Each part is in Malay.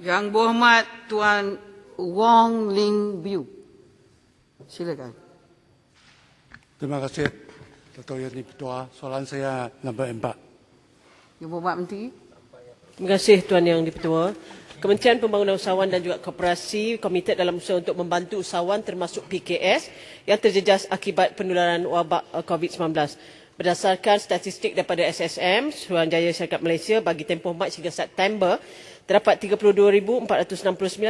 Yang Berhormat Tuan Wong Ling Biu. Silakan. Terima kasih, Dato' Yang Di-Pertua. Soalan saya nombor 4. Yang Berhormat Menteri. Terima kasih Tuan Yang Di-Pertua. Kementerian Pembangunan Usahawan dan juga Koperasi komited dalam usaha untuk membantu usahawan termasuk PKS yang terjejas akibat penularan wabak COVID-19. Berdasarkan statistik daripada SSM, Suruhanjaya Syarikat Malaysia bagi tempoh Mac hingga September, terdapat 32,469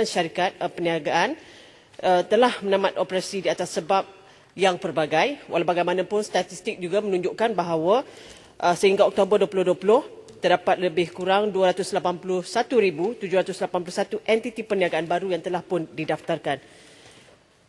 syarikat perniagaan telah menamat operasi di atas sebab yang pelbagai. Walau bagaimanapun, statistik juga menunjukkan bahawa sehingga Oktober 2020, terdapat lebih kurang 281,781 entiti perniagaan baru yang telah pun didaftarkan.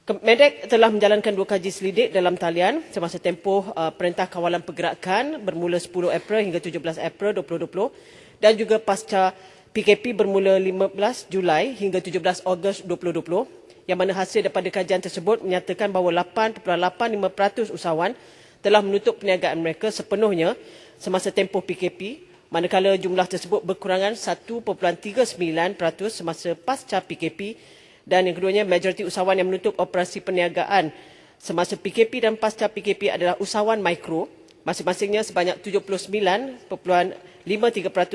Medek telah menjalankan 2 kaji selidik dalam talian semasa tempoh Perintah Kawalan Pergerakan bermula 10 April hingga 17 April 2020 dan juga pasca PKP bermula 15 Julai hingga 17 Ogos 2020, yang mana hasil daripada kajian tersebut menyatakan bahawa 8.85% usahawan telah menutup perniagaan mereka sepenuhnya semasa tempoh PKP, manakala jumlah tersebut berkurangan 1.39% semasa pasca PKP, dan yang keduanya, majoriti usahawan yang menutup operasi perniagaan semasa PKP dan pasca PKP adalah usahawan mikro, masing-masingnya sebanyak 79.53%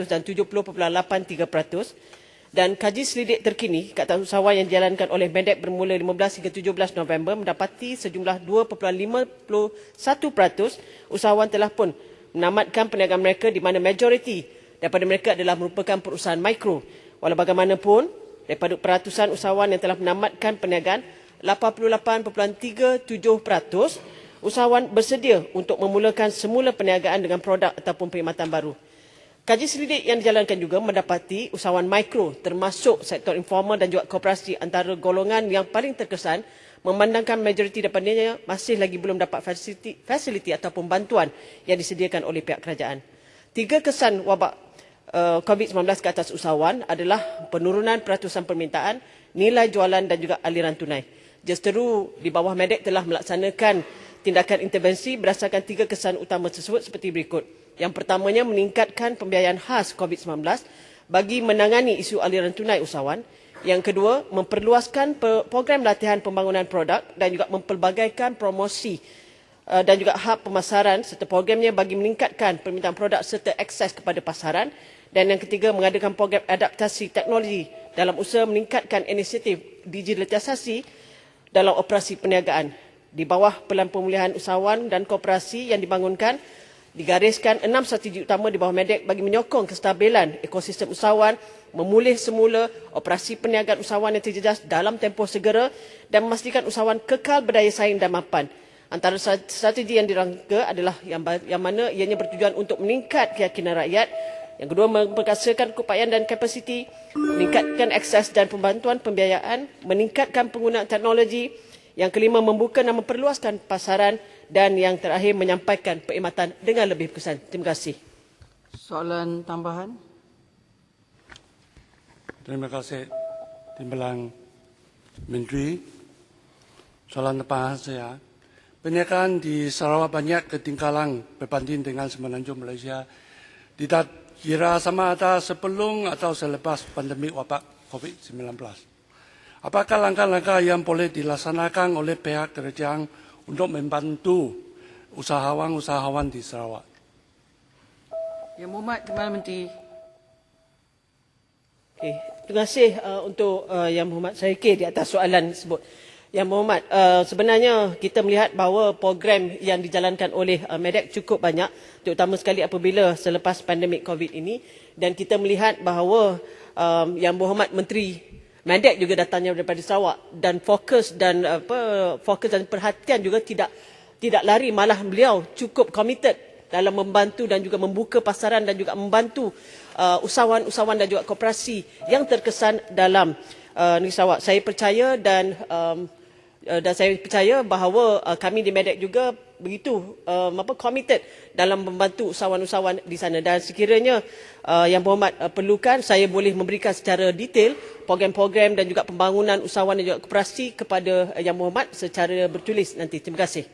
dan 70.83%. Dan kaji selidik terkini ke atas usahawan yang dijalankan oleh Medek bermula 15 hingga 17 November mendapati sejumlah 2.51% usahawan telah pun menamatkan perniagaan mereka, di mana majoriti daripada mereka adalah merupakan perusahaan mikro. Walau bagaimanapun, daripada peratusan usahawan yang telah menamatkan perniagaan, 88.37% usahawan bersedia untuk memulakan semula perniagaan dengan produk ataupun perkhidmatan baru. Kaji selidik yang dijalankan juga mendapati usahawan mikro termasuk sektor informal dan juga koperasi antara golongan yang paling terkesan, memandangkan majoriti daripadanya masih lagi belum dapat fasiliti ataupun bantuan yang disediakan oleh pihak kerajaan. 3 kesan wabak COVID-19 ke atas usahawan adalah penurunan peratusan permintaan, nilai jualan dan juga aliran tunai. Justeru di bawah Medek telah melaksanakan tindakan intervensi berdasarkan 3 kesan utama tersebut seperti berikut. Yang pertamanya, meningkatkan pembiayaan khas COVID-19 bagi menangani isu aliran tunai usahawan. Yang kedua, memperluaskan program latihan pembangunan produk dan juga mempelbagaikan promosi dan juga hub pemasaran serta programnya bagi meningkatkan permintaan produk serta akses kepada pasaran. Dan yang ketiga, mengadakan program adaptasi teknologi dalam usaha meningkatkan inisiatif digitalisasi dalam operasi perniagaan. Di bawah Pelan Pemulihan Usahawan dan Koperasi yang dibangunkan, digariskan 6 strategi utama di bawah Medek bagi menyokong kestabilan ekosistem usahawan, memulih semula operasi perniagaan usahawan yang terjejas dalam tempoh segera dan memastikan usahawan kekal berdaya saing dan mapan. Antara strategi yang dirangka adalah yang mana ianya bertujuan untuk meningkat keyakinan rakyat. Yang kedua, memperkasakan keupayaan dan kapasiti, meningkatkan akses dan pembantuan pembiayaan, meningkatkan penggunaan teknologi. Yang kelima, membuka dan memperluaskan pasaran. Dan yang terakhir, menyampaikan perkhidmatan dengan lebih berkesan. Terima kasih. Soalan tambahan. Terima kasih, Timbalan Menteri. Soalan tambahan saya. Perniagaan di Sarawak banyak ketinggalan berbanding dengan semenanjung Malaysia. Tidak kira sama ada sebelum atau selepas pandemik wabak COVID-19. Apakah langkah-langkah yang boleh dilaksanakan oleh pihak kerajaan untuk membantu usahawan-usahawan di Sarawak? Yang Berhormat Timbalan Menteri. Okay. Terima kasih untuk Yang Berhormat Syarikir di atas soalan tersebut. Yang Berhormat, sebenarnya kita melihat bahawa program yang dijalankan oleh Medek cukup banyak, terutama sekali apabila selepas pandemik COVID ini, dan kita melihat bahawa Yang Berhormat Menteri Medek juga datangnya daripada Sarawak, dan fokus dan perhatian juga tidak lari, malah beliau cukup committed dalam membantu dan juga membuka pasaran dan juga membantu usahawan-usahawan dan juga koperasi yang terkesan dalam negeri Sarawak. Saya percaya dan saya percaya bahawa kami di Medek juga begitu committed dalam membantu usahawan-usahawan di sana, dan sekiranya Yang Berhormat perlukan, saya boleh memberikan secara detail program-program dan juga pembangunan usahawan dan juga koperasi kepada Yang Berhormat secara bertulis nanti. Terima kasih.